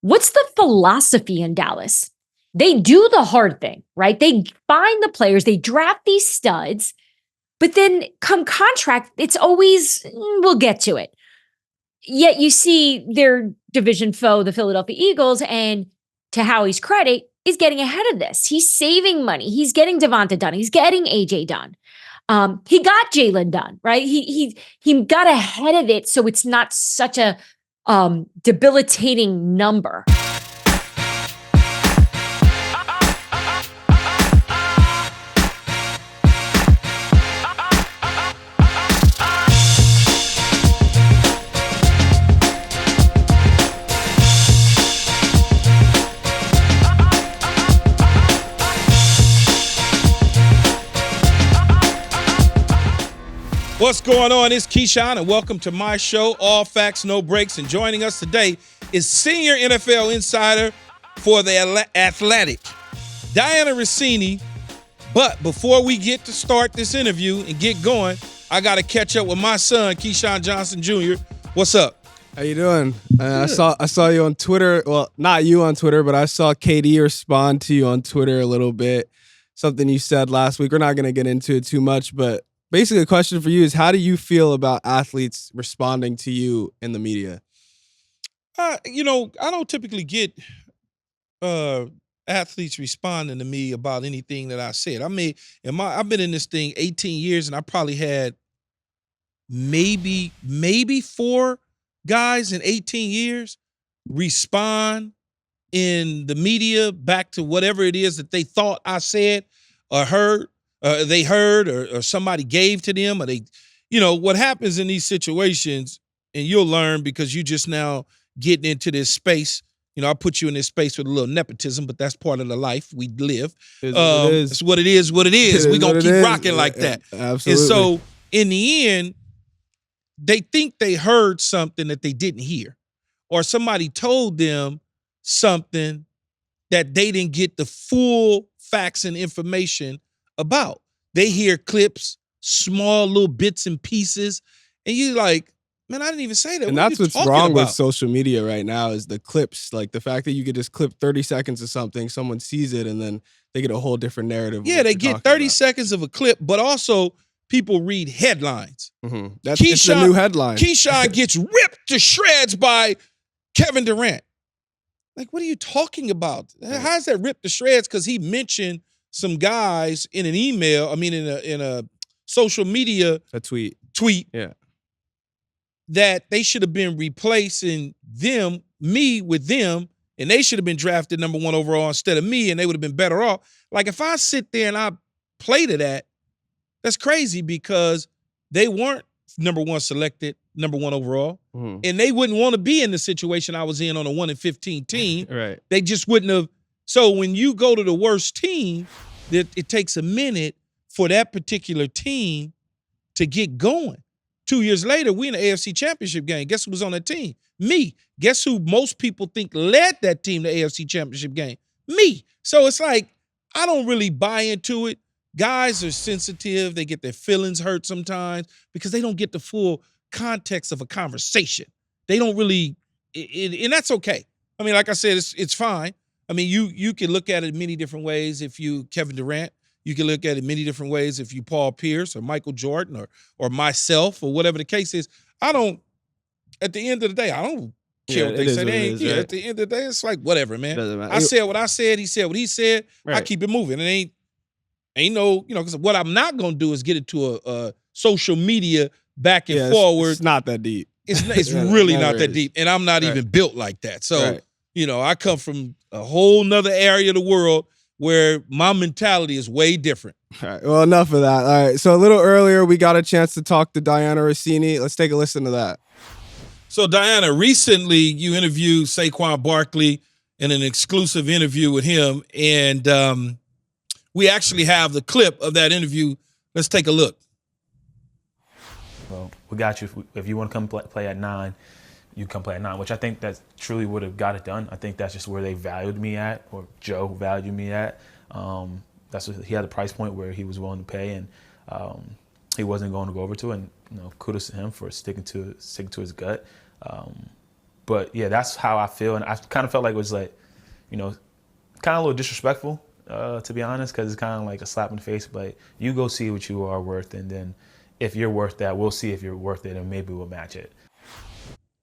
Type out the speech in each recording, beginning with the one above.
what's the philosophy in Dallas? They do the hard thing, right? They find the players, they draft these studs, but then come contract, it's always, we'll get to it. Yet you see their division foe, the Philadelphia Eagles, and to Howie's credit, is getting ahead of this. He's saving money. He's getting Devonta done. He's getting AJ done. He got Jalen done, right? He got ahead of it, so it's not such a debilitating number. What's going on? It's Keyshawn, and welcome to my show, All Facts, No Breaks. And joining us today is senior NFL insider for the Athletic, Dianna Russini. But before we get to start this interview and get going, I got to catch up with my son, Keyshawn Johnson Jr. What's up? How you doing? I saw you on Twitter. Well, not you on Twitter, but I saw KD respond to you on Twitter a little bit. Something you said last week. We're not going to get into it too much, but basically, the question for you is, how do you feel about athletes responding to you in the media? I don't typically get athletes responding to me about anything that I said. I mean, I've been in this thing 18 years, and I probably had maybe 4 guys in 18 years respond in the media back to whatever it is that they thought I said or heard. They heard or somebody gave to them, or they, what happens in these situations, and you'll learn because you just now getting into this space. I put you in this space with a little nepotism, but that's part of the life we live. It's what it is. We're going to keep rocking like that. Absolutely. And so in the end, they think they heard something that they didn't hear, or somebody told them something that they didn't get the full facts and information about. They hear clips, small little bits and pieces, and you're like, man, I didn't even say that. And that's what's wrong with social media right now is the clips. Like the fact that you could just clip 30 seconds of something, someone sees it, and then they get a whole different narrative. Yeah, they get 30 seconds of a clip, but also people read headlines. Mm-hmm. It's the new headline. Keyshawn gets ripped to shreds by Kevin Durant. Like, what are you talking about? How's that ripped to shreds? Because he mentioned some guys in an email, in a social media tweet, yeah, that they should have been replacing me with them, and they should have been drafted number 1 overall instead of me, and they would have been better off. Like, if I sit there and I play to that, that's crazy because they weren't number 1 selected, number 1 overall, and they wouldn't want to be in the situation I was in on a 1-15 team. Right. They just wouldn't have. So when you go to the worst team, it takes a minute for that particular team to get going. 2 years later, we in the AFC Championship game. Guess who was on that team? Me. Guess who most people think led that team to the AFC Championship game? Me. So it's like, I don't really buy into it. Guys are sensitive. They get their feelings hurt sometimes because they don't get the full context of a conversation. They don't really, and that's okay. I mean, like I said, it's fine. I mean, you can look at it many different ways if you Kevin Durant. You can look at it many different ways if you Paul Pierce or Michael Jordan or myself or whatever the case is. At the end of the day, I don't care what they say. Right? At the end of the day, it's like, whatever, man. I said what I said. He said what he said. Right. I keep it moving. It ain't no, because what I'm not going to do is get into a social media back and forward. It's not that deep. It's really not that deep. And I'm not even built like that. So, I come from a whole nother area of the world where my mentality is way different. All right. Well, enough of that. All right. So a little earlier, we got a chance to talk to Dianna Russini. Let's take a listen to that. So, Dianna, recently you interviewed Saquon Barkley in an exclusive interview with him. And we actually have the clip of that interview. Let's take a look. Well, we got you. If you want to come play at 9, you come play at 9, which I think that truly would have got it done. I think that's just where they valued me at, or Joe valued me at. That's what he had a price point where he was willing to pay, and he wasn't going to go over to it. And kudos to him for sticking to his gut. But yeah, that's how I feel, and I kind of felt like it was like, kind of a little disrespectful, to be honest, because it's kind of like a slap in the face. But you go see what you are worth, and then if you're worth that, we'll see if you're worth it, and maybe we'll match it.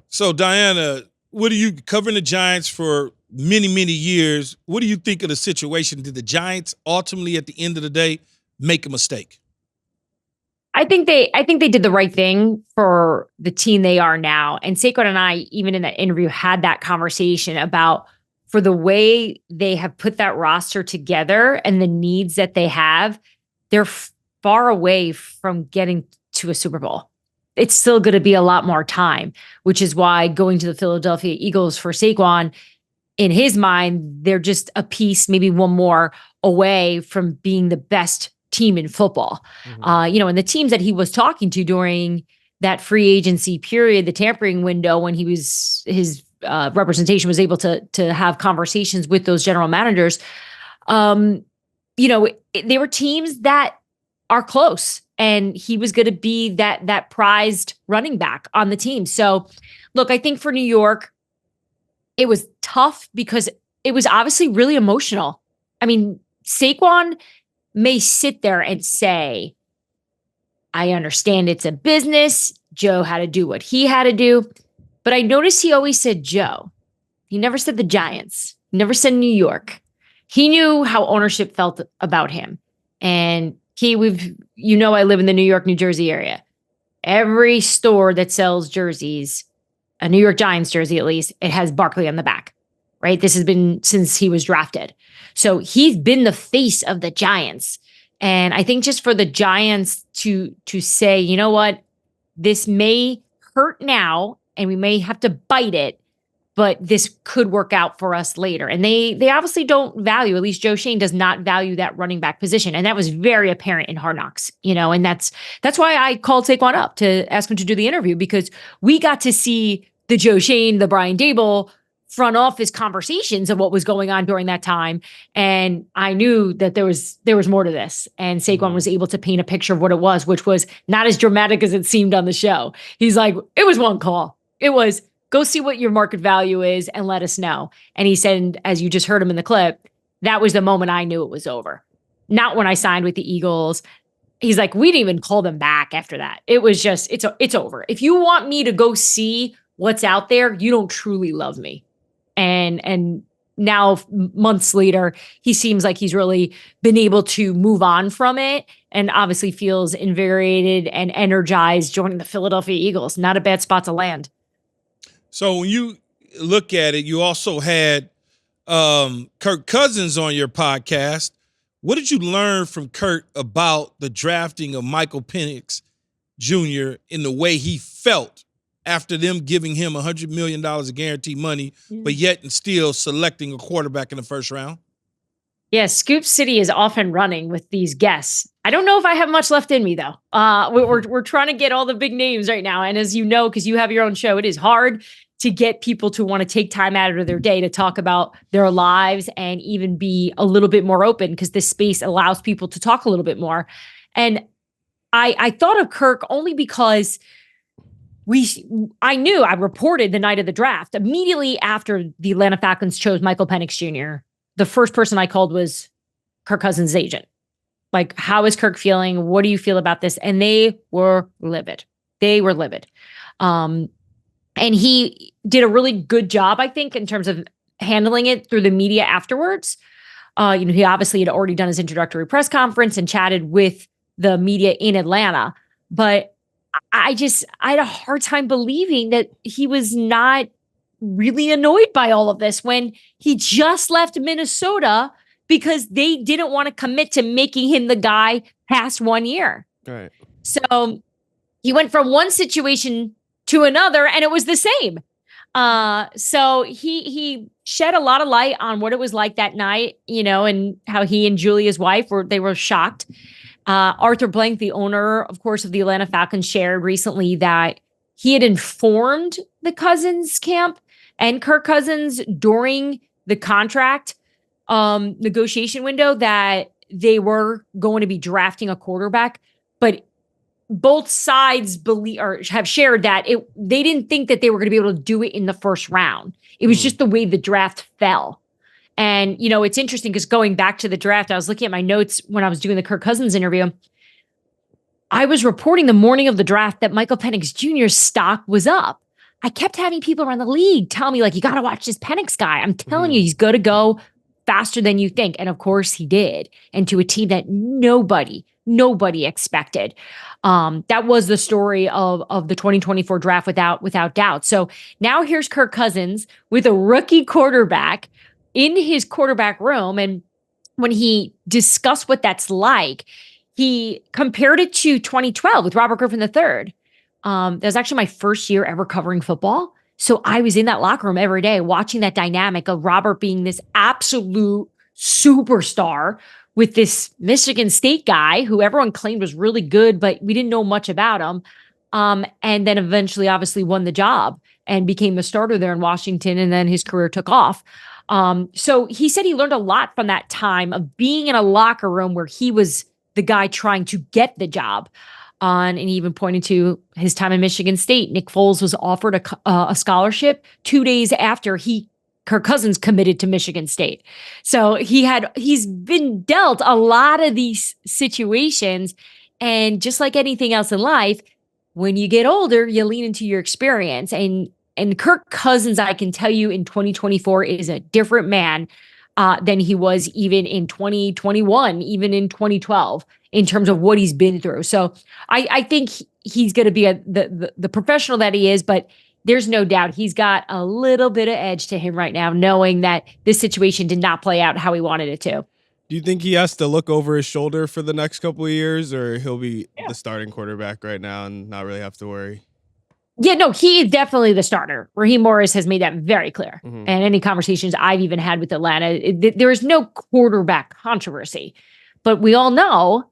So Dianna, what are you covering the Giants for many, many years? What do you think of the situation? Did the Giants ultimately, at the end of the day, make a mistake? I think they did the right thing for the team they are now. And Saquon and I, even in that interview, had that conversation about for the way they have put that roster together and the needs that they have, they're far away from getting to a Super Bowl. It's still going to be a lot more time, which is why going to the Philadelphia Eagles for Saquon, in his mind, they're just a piece, maybe one more away from being the best team in football. And the teams that he was talking to during that free agency period, the tampering window, when his representation was able to have conversations with those general managers, they were teams that are close, and he was going to be that prized running back on the team. So, look, I think for New York, it was tough because it was obviously really emotional. I mean, Saquon may sit there and say, I understand it's a business. Joe had to do what he had to do. But I noticed he always said Joe. He never said the Giants. He never said New York. He knew how ownership felt about him. And I live in the New York, New Jersey area. Every store that sells jerseys, a New York Giants jersey at least, it has Barkley on the back, right? This has been since he was drafted. So he's been the face of the Giants. And I think just for the Giants to say, you know what, this may hurt now and we may have to bite it, but this could work out for us later. And they obviously don't value, at least Joe Schoen does not value that running back position. And that was very apparent in Hard Knocks, and that's why I called Saquon up to ask him to do the interview, because we got to see the Joe Schoen, the Brian Daboll front office conversations of what was going on during that time. And I knew that there was more to this. And Saquon was able to paint a picture of what it was, which was not as dramatic as it seemed on the show. He's like, it was one call. It was, go see what your market value is and let us know. And he said, as you just heard him in the clip, that was the moment I knew it was over. Not when I signed with the Eagles. He's like, we didn't even call them back after that. It was just, it's over. If you want me to go see what's out there, you don't truly love me. And now months later, he seems like he's really been able to move on from it, and obviously feels invigorated and energized joining the Philadelphia Eagles. Not a bad spot to land. So when you look at it, you also had Kirk Cousins on your podcast. What did you learn from Kirk about the drafting of Michael Penix Jr. in the way he felt after them giving him $100 million of guaranteed money, but yet and still selecting a quarterback in the first round? Yeah, Scoop City is often running with these guests. I don't know if I have much left in me, though. We're trying to get all the big names right now. And as you know, because you have your own show, it is hard to get people to want to take time out of their day to talk about their lives and even be a little bit more open, because this space allows people to talk a little bit more. And I thought of Kirk only because I reported the night of the draft. Immediately after the Atlanta Falcons chose Michael Penix Jr., the first person I called was Kirk Cousins' agent. Like, how is Kirk feeling? What do you feel about this? And they were livid. And he did a really good job, I think, in terms of handling it through the media afterwards. He obviously had already done his introductory press conference and chatted with the media in Atlanta. But I had a hard time believing that he was not really annoyed by all of this when he just left Minnesota because they didn't want to commit to making him the guy past 1 year. Right. So he went from one situation to another and it was the same. So he shed a lot of light on what it was like that night, and how he and Julia's wife were shocked. Arthur Blank, the owner, of course, of the Atlanta Falcons, shared recently that he had informed the Cousins camp and Kirk Cousins during the contract negotiation window that they were going to be drafting a quarterback. But both sides believe or have shared that they didn't think that they were going to be able to do it in the first round. It was just the way the draft fell. And, it's interesting because going back to the draft, I was looking at my notes when I was doing the Kirk Cousins interview. I was reporting the morning of the draft that Michael Penix Jr.'s stock was up. I kept having people around the league tell me, like, you got to watch this Penix guy. I'm telling you, he's going to go faster than you think. And of course he did. And to a team that nobody expected. That was the story of the 2024 draft without doubt. So now here's Kirk Cousins with a rookie quarterback in his quarterback room. And when he discussed what that's like, he compared it to 2012 with Robert Griffin III. That was actually my first year ever covering football. So I was in that locker room every day watching that dynamic of Robert being this absolute superstar with this Michigan State guy who everyone claimed was really good, but we didn't know much about him. And then eventually obviously won the job and became the starter there in Washington. And then his career took off. So he said he learned a lot from that time of being in a locker room where he was the guy trying to get the job. And he even pointed to his time in Michigan State. Nick Foles was offered a scholarship 2 days after Kirk Cousins committed to Michigan State. So he's been dealt a lot of these situations. And just like anything else in life, when you get older, you lean into your experience. And Kirk Cousins, I can tell you in 2024 is a different man than he was even in 2021, even in 2012, in terms of what he's been through. So I think he's going to be the professional that he is, but there's no doubt he's got a little bit of edge to him right now, knowing that this situation did not play out how he wanted it to. Do you think he has to look over his shoulder for the next couple of years, or he'll be the starting quarterback right now and not really have to worry? Yeah, no, he is definitely the starter. Raheem Morris has made that very clear. Mm-hmm. And any conversations I've even had with Atlanta, there is no quarterback controversy. But we all know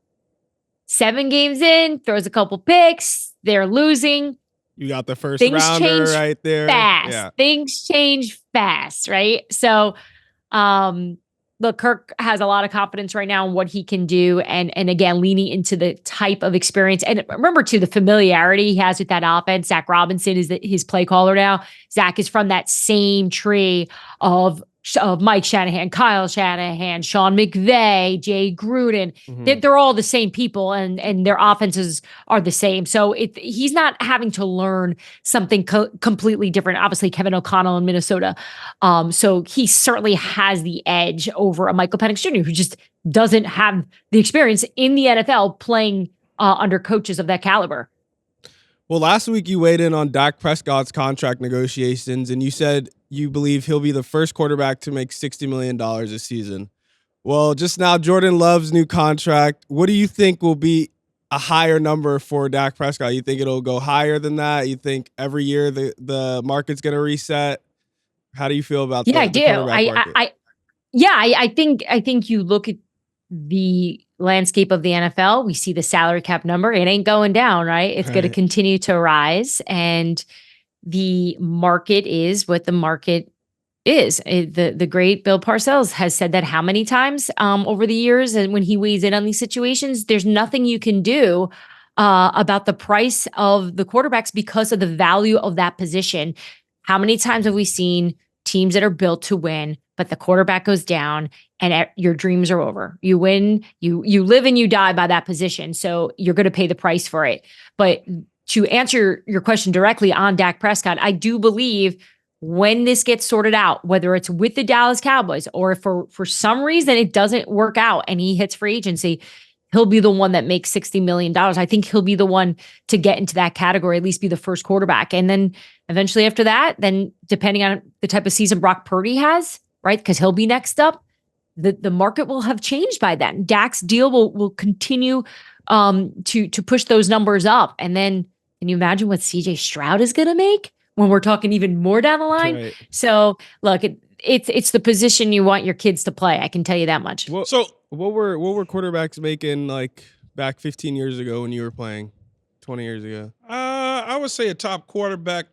7 games in, throws a couple picks, they're losing. You got the first rounder right there. Fast. Yeah. Things change fast, right? So, look, Kirk has a lot of confidence right now in what he can do. And again, leaning into the type of experience. And remember, too, the familiarity he has with that offense. Zach Robinson is his play caller now. Zach is from that same tree of Mike Shanahan, Kyle Shanahan, Sean McVay, Jay Gruden. Mm-hmm. They're all the same people, and their offenses are the same. So he's not having to learn something completely different. Obviously, Kevin O'Connell in Minnesota. So he certainly has the edge over a Michael Penix Jr., who just doesn't have the experience in the NFL playing under coaches of that caliber. Well, last week you weighed in on Dak Prescott's contract negotiations, and you said you believe he'll be the first quarterback to make $60 million a season. Well, just now, Jordan Love's new contract, what do you think will be a higher number for Dak Prescott? You think it'll go higher than that? You think every year the market's going to reset? How do you feel about that? Yeah, I do. I think you look at the landscape of the NFL, we see the salary cap number. It ain't going down, right? It's going to continue to rise. And the market is what the market is. The great Bill Parcells has said that how many times over the years, and when he weighs in on these situations, there's nothing you can do about the price of the quarterbacks because of the value of that position. How many times have we seen teams that are built to win, but the quarterback goes down and your dreams are over? You win, you live and you die by that position. So you're going to pay the price for it. But to answer your question directly on Dak Prescott, I do believe when this gets sorted out, whether it's with the Dallas Cowboys or if for some reason it doesn't work out and he hits free agency, he'll be the one that makes $60 million. I think he'll be the one to get into that category, at least be the first quarterback. And then eventually after that, then depending on the type of season Brock Purdy has, right? Because he'll be next up, the market will have changed by then. Dak's deal will continue to push those numbers up. And then can you imagine what CJ Stroud is going to make when we're talking even more down the line? Right. So look, it's the position you want your kids to play. I can tell you that much. Well, so what were quarterbacks making like back 15 years ago when you were playing, 20 years ago? I would say the top quarterbacks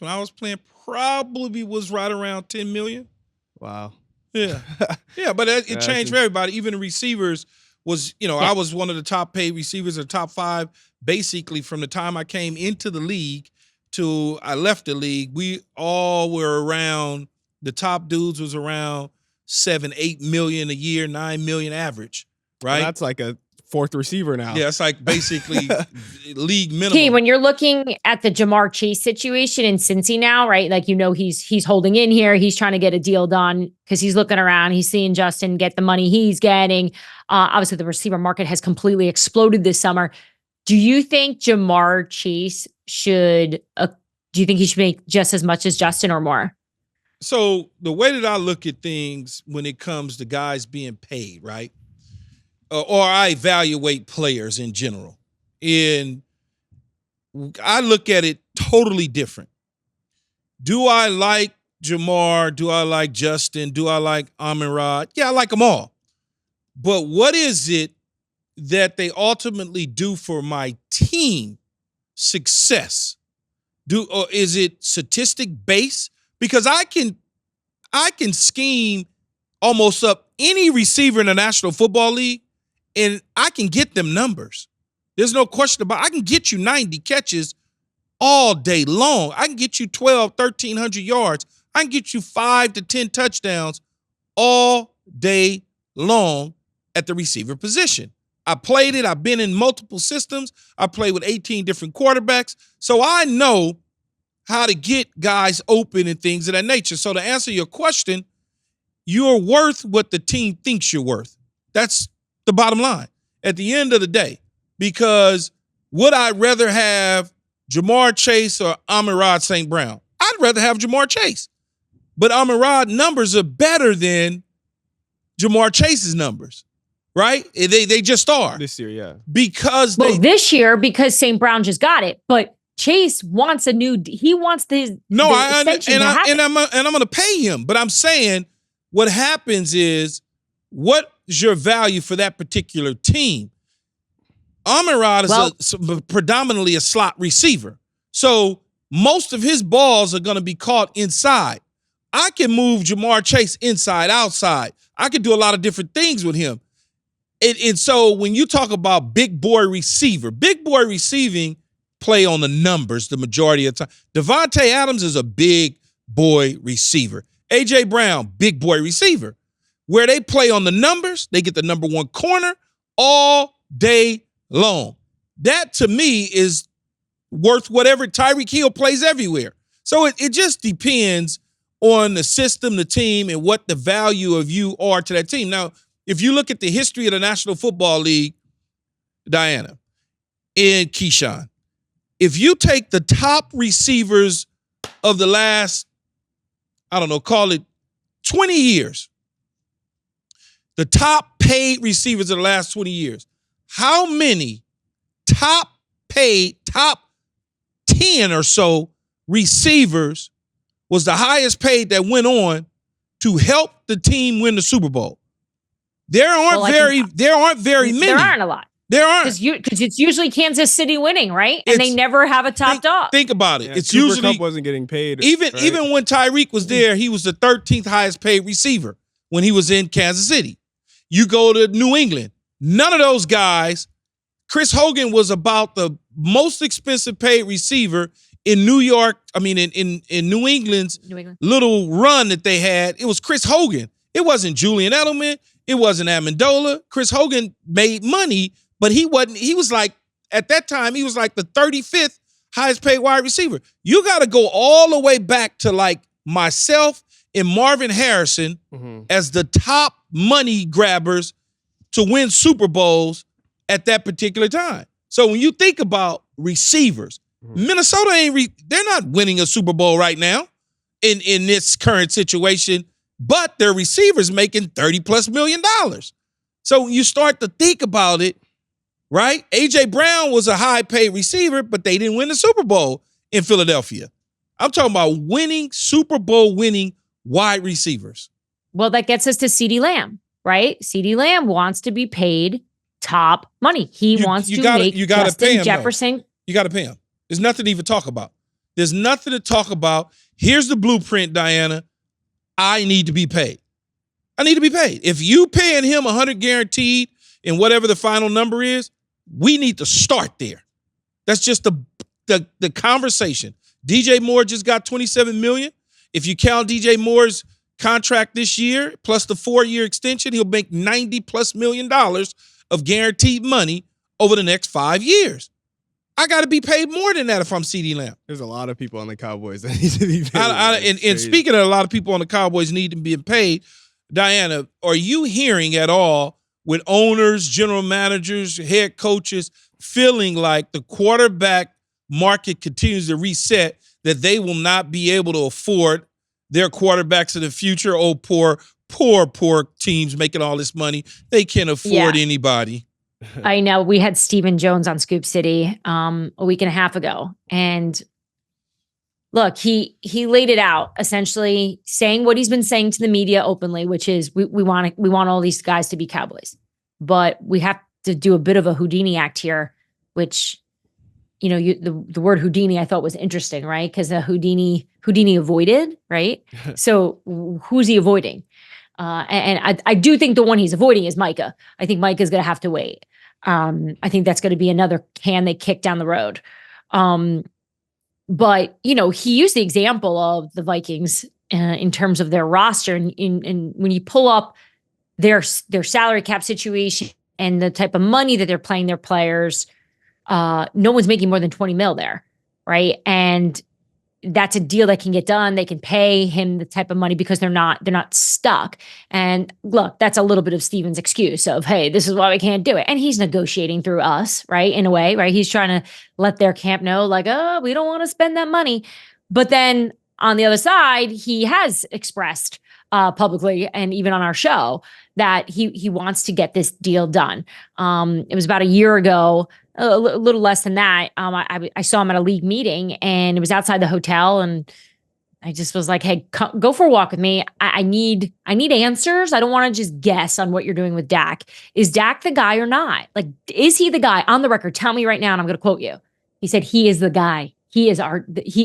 when I was playing probably was right around 10 million. Wow. Yeah. Yeah, but it changed for everybody. Even the receivers was, I was one of the top paid receivers or top 5, basically from the time I came into the league to I left the league. We all were around, the top dudes was around 7-8 million a year, 9 million average, right? Well, that's like a 4th receiver now. Yeah, it's like basically league minimum. Key, when you're looking at the Jamar Chase situation in Cincy now, right? Like, he's holding in here. He's trying to get a deal done because he's looking around. He's seeing Justin get the money he's getting. Obviously, the receiver market has completely exploded this summer. Do you think Jamar Chase should make just as much as Justin or more? So the way that I look at things when it comes to guys being paid, right? Or I evaluate players in general. And I look at it totally different. Do I like Jamar? Do I like Justin? Do I like Amon-Ra? Yeah, I like them all. But what is it that they ultimately do for my team success? Or is it statistic based? Because I can scheme almost up any receiver in the National Football League, and I can get them numbers. There's no question about it. I can get you 90 catches all day long. I can get you 1,300 yards. I can get you 5 to 10 touchdowns all day long at the receiver position. I played it. I've been in multiple systems. I played with 18 different quarterbacks. So I know how to get guys open and things of that nature. So to answer your question, you're worth what the team thinks you're worth. That's the bottom line at the end of the day. Because would I rather have Jamar Chase or Amon-Ra St. Brown? I'd rather have Jamar Chase. But Amon-Ra numbers are better than Jamar Chase's numbers, right? They just are. This year, yeah. Because this year, because St. Brown just got it, but Chase wants he wants the extension to happen. I'm going to pay him. But I'm saying what happens is, what is your value for that particular team? Amon-Ra is predominantly a slot receiver. So most of his balls are going to be caught inside. I can move Jamar Chase inside, outside. I can do a lot of different things with him. And so when you talk about big boy receiving play on the numbers the majority of the time. Devontae Adams is a big boy receiver. A.J. Brown, big boy receiver. Where they play on the numbers, they get the number 1 corner all day long. That, to me, is worth whatever. Tyreek Hill plays everywhere. So it just depends on the system, the team, and what the value of you are to that team. Now, if you look at the history of the National Football League, Dianna and Keyshawn, if you take the top receivers of the last, call it 20 years, the top paid receivers of the last 20 years, how many top 10 or so receivers was the highest paid that went on to help the team win the Super Bowl? There aren't very many. There aren't a lot. There aren't. Because it's usually Kansas City winning, right? And they never have a top dog. Think about it. Yeah, it's Cooper usually Kupp wasn't getting paid. Even when Tyreek was there, he was the 13th highest paid receiver when he was in Kansas City. You go to New England, none of those guys. Chris Hogan was about the most expensive paid receiver in New York. In New England's little run that they had. It was Chris Hogan. It wasn't Julian Edelman. It wasn't Amendola. Chris Hogan made money, but he was like, at that time, he was like the 35th highest paid wide receiver. You got to go all the way back to like myself and Marvin Harrison as the top money grabbers to win Super Bowls at that particular time. So when you think about receivers, Minnesota they're not winning a Super Bowl right now in this current situation, but their receivers making $30+ million. So you start to think about it, right? A.J. Brown was a high-paid receiver, but they didn't win the Super Bowl in Philadelphia. I'm talking about Super Bowl winning wide receivers. Well, that gets us to CeeDee Lamb, right? CeeDee Lamb wants to be paid top money. He wants to make Justin Jefferson. You got to pay him. There's nothing to even talk about. There's nothing to talk about. Here's the blueprint, Dianna. I need to be paid. I need to be paid. If you paying him $100 guaranteed, and whatever the final number is, we need to start there. That's just the conversation. DJ Moore just got $27 million. If you count DJ Moore's contract this year plus the 4-year extension, he'll make $90+ million of guaranteed money over the next 5 years. I got to be paid more than that if I'm CeeDee Lamb. There's a lot of people on the Cowboys that need to be paid. And speaking of a lot of people on the Cowboys need to be paid, Dianna, are you hearing at all with owners, general managers, head coaches feeling like the quarterback market continues to reset, that they will not be able to afford their quarterbacks in the future? Oh, poor teams making all this money. They can't afford anybody. I know. We had Stephen Jones on Scoop City a week and a half ago. And look, he laid it out, essentially saying what he's been saying to the media openly, which is we want all these guys to be Cowboys. But we have to do a bit of a Houdini act here, which, the word Houdini I thought was interesting, right? Because Houdini avoided, right? So who's he avoiding? And I do think the one he's avoiding is Micah. I think Micah's going to have to wait. I think that's going to be another can they kick down the road. But, he used the example of the Vikings in terms of their roster. And when you pull up their salary cap situation and the type of money that they're paying their players, no one's making more than 20 mil there, right? And that's a deal that can get done. They can pay him the type of money because they're not stuck. And look, that's a little bit of Steven's excuse of, hey, this is why we can't do it. And he's negotiating through us, right? In a way, right? He's trying to let their camp know, like, oh, we don't want to spend that money. But then on the other side, he has expressed publicly and even on our show that he wants to get this deal done. It was about a year ago, a little less than that. I saw him at a league meeting, and it was outside the hotel, and I just was like, hey, go for a walk with me. I need answers. I don't want to just guess on what you're doing with Dak. Is Dak the guy or not? Like, is he the guy? On the record, tell me right now, and I'm going to quote you. He said, he is the guy.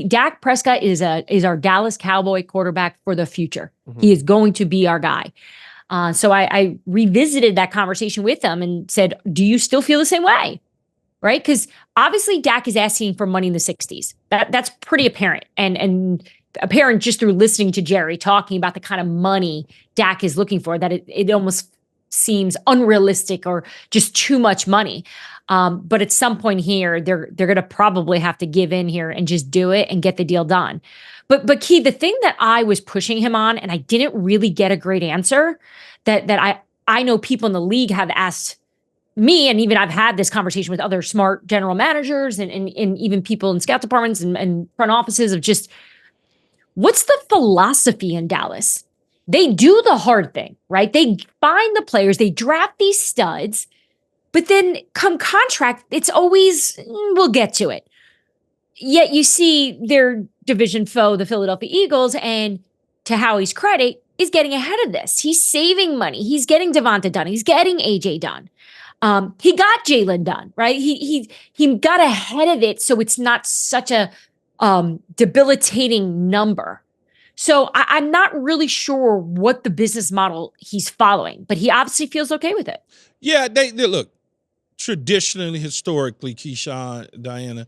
Dak Prescott is our Dallas Cowboy quarterback for the future. Mm-hmm. He is going to be our guy. So I revisited that conversation with him and said, do you still feel the same way? Right? Because obviously Dak is asking for money in the 60s. That's pretty apparent. And apparent just through listening to Jerry talking about the kind of money Dak is looking for, that it almost seems unrealistic or just too much money. But at some point here, they're going to probably have to give in here and just do it and get the deal done. But Key, the thing that I was pushing him on, and I didn't really get a great answer, that I know people in the league have asked me, and even I've had this conversation with other smart general managers and even people in scout departments and front offices, of just, what's the philosophy in Dallas? They do the hard thing, right? They find the players, they draft these studs, but then come contract, it's always, we'll get to it. Yet you see their division foe, the Philadelphia Eagles, and to Howie's credit, is getting ahead of this. He's saving money. He's getting Devonta done. He's getting AJ done. He got Jalen done, right? He got ahead of it, so it's not such a debilitating number. So I'm not really sure what the business model he's following, but he obviously feels okay with it. Yeah, they look, traditionally, historically, Keyshawn, Dianna,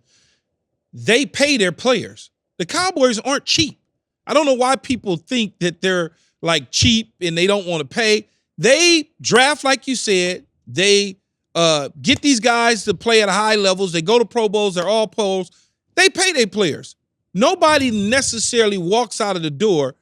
they pay their players. The Cowboys aren't cheap. I don't know why people think that they're like cheap and they don't want to pay. They draft, like you said. They get these guys to play at high levels. They go to Pro Bowls. They're all pros. They pay their players. Nobody necessarily walks out of the door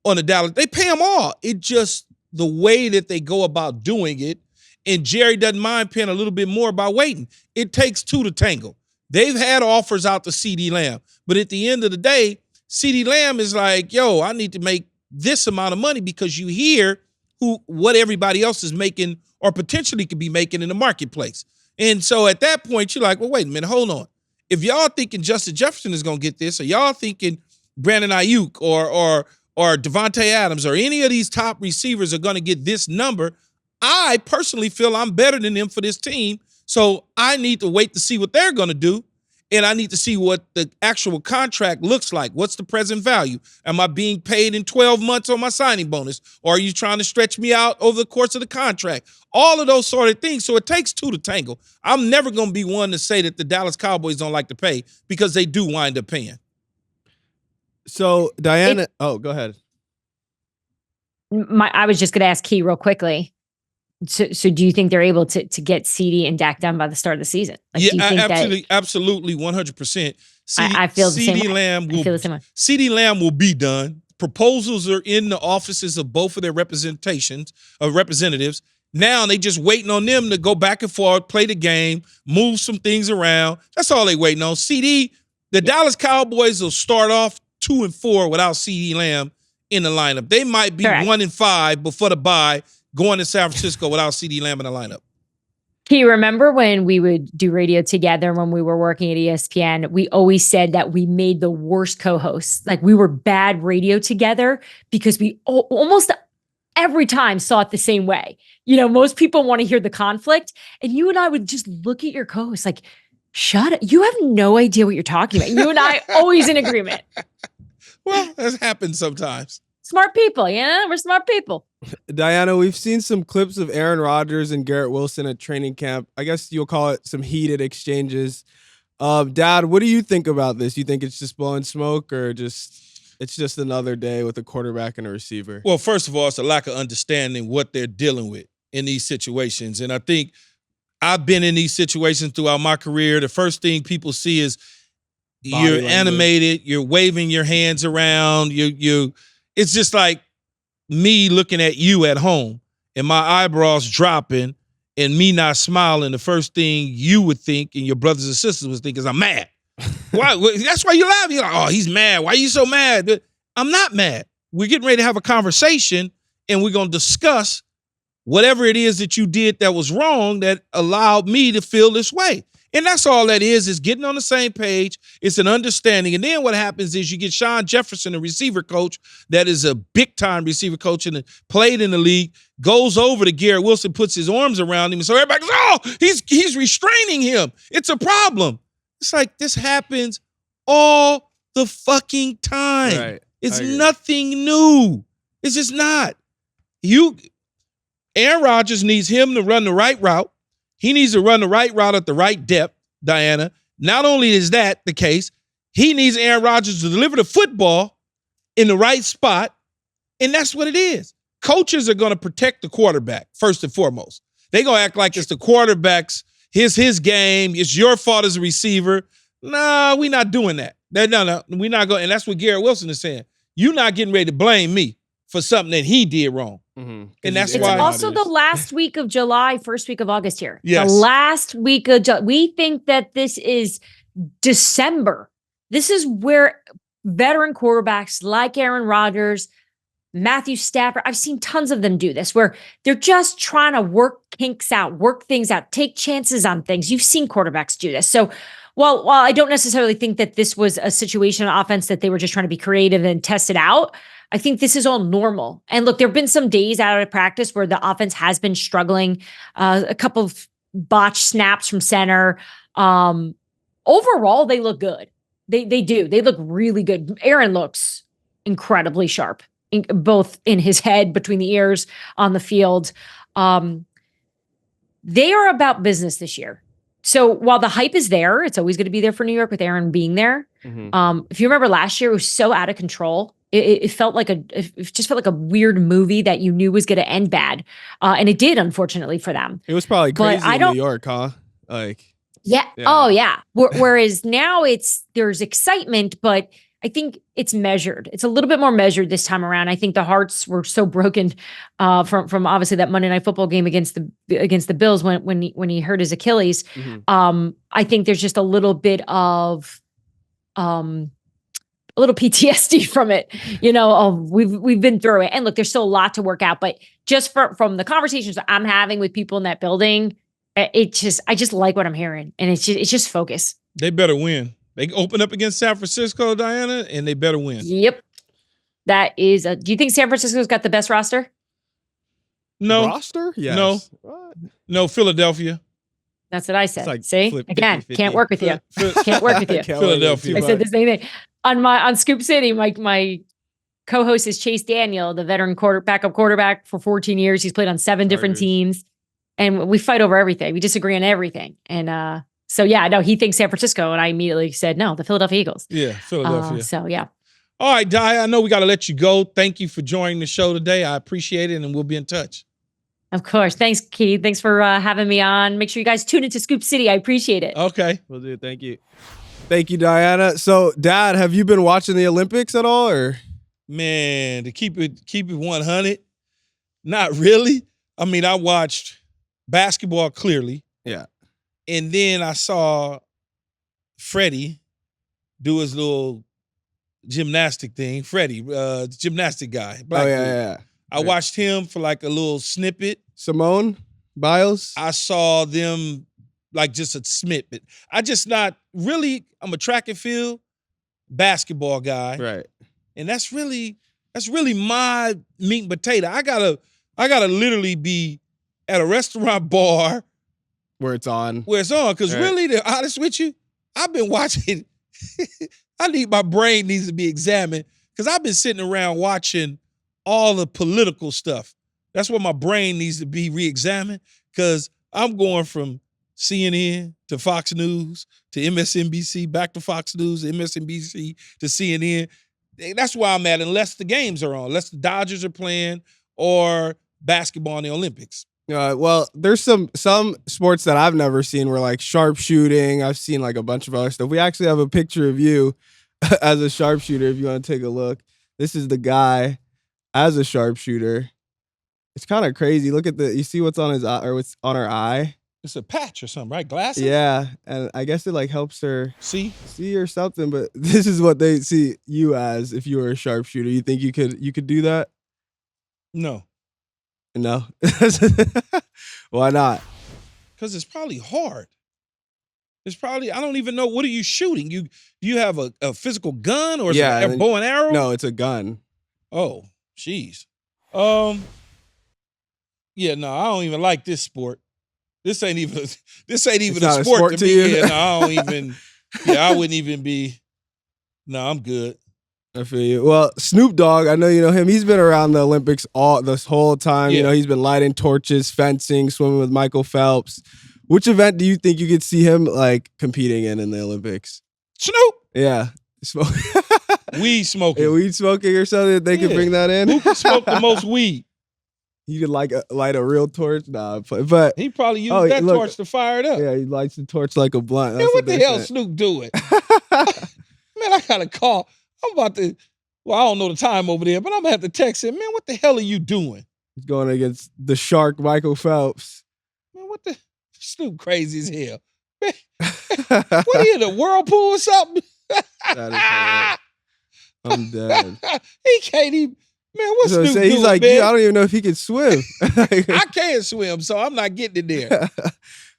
on the Dallas. They pay them all. It just the way that they go about doing it. And Jerry doesn't mind paying a little bit more by waiting. It takes two to tango. They've had offers out to CeeDee Lamb. But at the end of the day, CeeDee Lamb is like, yo, I need to make this amount of money, because you hear what everybody else is making or potentially could be making in the marketplace. And so at that point, you're like, well, wait a minute, hold on. If y'all thinking Justin Jefferson is going to get this, or y'all thinking Brandon Ayuk or Devontae Adams or any of these top receivers are going to get this number, I personally feel I'm better than them for this team. So I need to wait to see what they're going to do. and I need to see what the actual contract looks like. What's the present value? Am I being paid in 12 months on my signing bonus? Or are you trying to stretch me out over the course of the contract? All of those sort of things. So it takes two to tangle. I'm never going to be one to say that the Dallas Cowboys don't like to pay, because they do wind up paying. So Dianna, go ahead. I was just going to ask Key real quickly. So do you think they're able to get CeeDee and Dak done by the start of the season? Like, Yeah, do you think absolutely, 100%. I feel the same way. I feel the same way. CeeDee Lamb will be done. Proposals are in the offices of both of their representatives. Now they just waiting on them to go back and forth, play the game, move some things around. That's all they waiting on. CeeDee, the Dallas Cowboys will start off 2-4 without CeeDee Lamb in the lineup. They might be 1-5 before the bye, going to San Francisco without CeeDee Lamb in the lineup. Can you remember when we would do radio together when we were working at ESPN? We always said that we made the worst co-hosts. Like, we were bad radio together because we almost every time saw it the same way. Most people want to hear the conflict, and you and I would just look at your co-host like, shut up. You have no idea what you're talking about. You and I always in agreement. Well, that happens sometimes. Smart people, we're smart people. Dianna, we've seen some clips of Aaron Rodgers and Garrett Wilson at training camp. I guess you'll call it some heated exchanges. Dad, what do you think about this? You think it's just blowing smoke, or it's just another day with a quarterback and a receiver? Well, first of all, it's a lack of understanding what they're dealing with in these situations. And I think I've been in these situations throughout my career. The first thing people see is you're animated, you're waving your hands around, it's just like me looking at you at home and my eyebrows dropping and me not smiling. The first thing you would think and your brothers and sisters would think is, I'm mad. Why? That's why you laugh. You're like, oh, he's mad. Why are you so mad? I'm not mad. We're getting ready to have a conversation, and we're going to discuss whatever it is that you did that was wrong that allowed me to feel this way. And that's all that is getting on the same page. It's an understanding. And then what happens is you get Sean Jefferson, a receiver coach that is a big-time receiver coach and played in the league, goes over to Garrett Wilson, puts his arms around him, and so everybody goes, oh, he's restraining him. It's a problem. It's like this happens all the fucking time. Right. It's nothing new. It's just not. Aaron Rodgers needs him to run the right route. He needs to run the right route at the right depth, Dianna. Not only is that the case, he needs Aaron Rodgers to deliver the football in the right spot, and that's what it is. Coaches are going to protect the quarterback, first and foremost. They're going to act like it's the quarterback's, his game, it's your fault as a receiver. No, we're not doing that. No, we're not going. And that's what Garrett Wilson is saying. You're not getting ready to blame me for something that he did wrong. Mm-hmm. And that's it's why. Also the last week of July, first week of August here. Yes. The last week of July. We think that this is December. This is where veteran quarterbacks like Aaron Rodgers, Matthew Stafford, I've seen tons of them do this, where they're just trying to work kinks out, work things out, take chances on things. You've seen quarterbacks do this. So while I don't necessarily think that this was a situation on offense that they were just trying to be creative and test it out, I think this is all normal. And look, there have been some days out of practice where the offense has been struggling, a couple of botched snaps from center. Overall, they look good. They do. They look really good. Aaron looks incredibly sharp, both in his head, between the ears, on the field. They are about business this year. So while the hype is there, it's always going to be there for New York with Aaron being there. Mm-hmm. If you remember last year, it was so out of control. It just felt like a weird movie that you knew was going to end bad. And it did, unfortunately, for them. It was probably crazy in New York, huh? Yeah. Oh, yeah. Whereas now there's excitement, but I think it's measured. It's a little bit more measured this time around. I think the hearts were so broken from obviously that Monday Night Football game against the Bills when he hurt his Achilles. Mm-hmm. I think there's just a little bit of a little PTSD from it. We've been through it, and look, there's still a lot to work out. But just from the conversations that I'm having with people in that building, I just like what I'm hearing, and it's just focus. They better win. They open up against San Francisco, Dianna, and they better win. Yep. That is do you think San Francisco's got the best roster? No. Roster? Yes. No. What? No, Philadelphia. That's what I said. like See? flip Again, 50-50. can't work with you. Can't work with you. Philadelphia. I said the same thing. On Scoop City, my co-host is Chase Daniel, the veteran backup quarterback for 14 years. He's played on 7 different teams. And we fight over everything. We disagree on everything. And so, yeah, no, he thinks San Francisco. And I immediately said, no, the Philadelphia Eagles. Yeah, Philadelphia. So, yeah. All right, Di, I know we got to let you go. Thank you for joining the show today. I appreciate it, and we'll be in touch. Of course. Thanks, Keith. Thanks for having me on. Make sure you guys tune into Scoop City. I appreciate it. Okay. Will do. Thank you. Thank you, Dianna. So, Dad, have you been watching the Olympics at all, or? Man, to keep it 100, not really. I mean, I watched basketball clearly. Yeah. And then I saw Freddie do his little gymnastic thing. Freddie, gymnastic guy. Black dude. Yeah. I watched him for like a little snippet. Simone Biles? I saw them like just a snippet. I'm a track and field basketball guy. Right. And that's really my meat and potato. I gotta literally be at a restaurant bar where it's on. Because really, to be honest with you, I've been watching. My brain needs to be examined because I've been sitting around watching all the political stuff. That's what my brain needs to be re-examined because I'm going from CNN to Fox News to MSNBC, back to Fox News, MSNBC to CNN. That's where I'm at unless the games are on, unless the Dodgers are playing or basketball in the Olympics. Well, there's some sports that I've never seen where like sharpshooting. I've seen like a bunch of other stuff. We actually have a picture of you as a sharpshooter if you want to take a look. This is the guy as a sharpshooter. It's kind of crazy. Look at you see what's on his eye or what's on her eye? It's a patch or something, right? Glasses? Yeah, and I guess it like helps her see or something, but this is what they see you as if you were a sharpshooter. You think you could do that? No. No. Why not? Because it's probably hard. I don't even know, what are you shooting? Do you have a physical gun or is it a bow and arrow? No, it's a gun. Oh, jeez. Yeah, no, I don't even like this sport. This ain't even a sport to me. You? Yeah, no, I don't even. Yeah, I wouldn't even be. No, I'm good. I feel you. Well, Snoop Dogg, I know you know him. He's been around the Olympics this whole time. Yeah. You know, he's been lighting torches, fencing, swimming with Michael Phelps. Which event do you think you could see him like competing in the Olympics? Snoop. Yeah. Weed smoking. Yeah, weed smoking or something. They could bring that in. Who can smoke the most weed? You could like light a real torch? Nah, but he probably used that torch to fire it up. Yeah, he lights the torch like a blunt. Man, what the hell Snoop doing? Man, I got a call. I'm about to, I don't know the time over there, but I'm going to have to text him. Man, what the hell are you doing? He's going against the shark, Michael Phelps. Man, Snoop crazy as hell. Man, what are you in a whirlpool or something? That is I'm dead. He can't even. Man, what's Snoop doing, he's like, man? I don't even know if he can swim. I can't swim, so I'm not getting in there.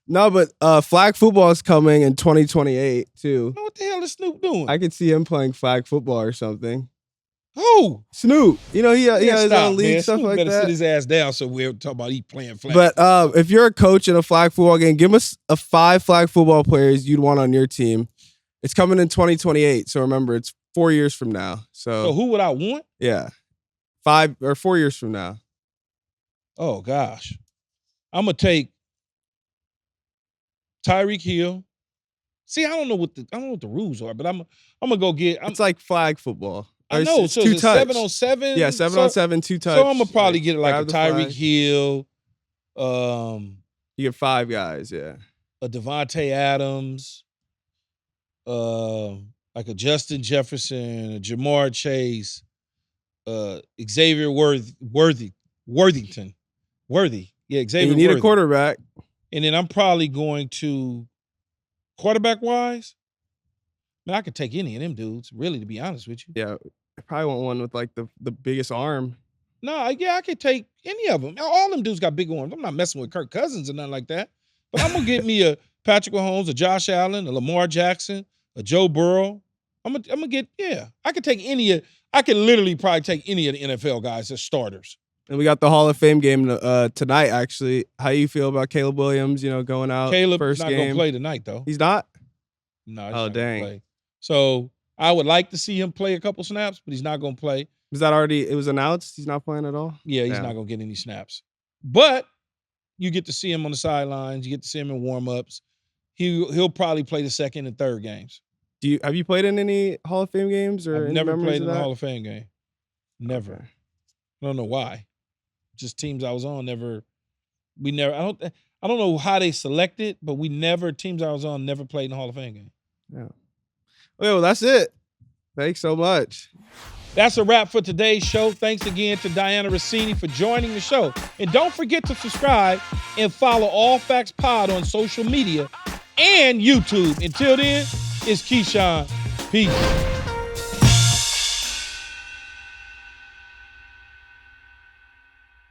No, but flag football is coming in 2028 too. What the hell is Snoop doing? I could see him playing flag football or something. Who? Snoop. You know, he has his own league, man. stuff Snoop like better that. Sit his ass down so we're talking about he playing flag. But if you're a coach in a flag football game, give us 5 flag football players you'd want on your team. It's coming in 2028, so remember, it's 4 years from now. So who would I want? Yeah. 5 or 4 years from now. Oh gosh. I'm gonna take Tyreek Hill. See, I don't know what the rules are, but I'm gonna go get. It's like flag football. I know. So it's 7-on-7. Yeah, 7-on-7, 2 touch. So I'm gonna probably get like a Tyreek Hill. You get 5 guys. Yeah. A Devontae Adams. Like a Justin Jefferson, a Jamar Chase, Xavier Worthington. Yeah, Xavier. And you need a quarterback. And then I'm probably going to, quarterback-wise, man, I could take any of them dudes, really, to be honest with you. Yeah, I probably want one with, like, the biggest arm. No, yeah, I could take any of them. All them dudes got big arms. I'm not messing with Kirk Cousins or nothing like that. But I'm going to get me a Patrick Mahomes, a Josh Allen, a Lamar Jackson, a Joe Burrow. I'm gonna get, I could take I could literally probably take any of the NFL guys as starters. And we got the Hall of Fame game tonight, actually. How you feel about Caleb Williams, going out Caleb's first not game? going to play tonight, though. He's not? No, he's Oh, not dang. gonna play. So I would like to see him play a couple snaps, but he's not going to play. Was that already, it was announced he's not playing at all? Yeah, he's not going to get any snaps. But you get to see him on the sidelines. You get to see him in warm-ups. He'll probably play the second and third games. Have you played in any Hall of Fame games or I've any never memories played of in a that? Hall of Fame game. Never. Okay. I don't know why. Just teams I was on never. I don't know how they selected, but teams I was on never played in the Hall of Fame game. Yeah. Well, that's it. Thanks so much. That's a wrap for today's show. Thanks again to Dianna Russini for joining the show. And don't forget to subscribe and follow All Facts Pod on social media and YouTube. Until then, it's Keyshawn. Peace.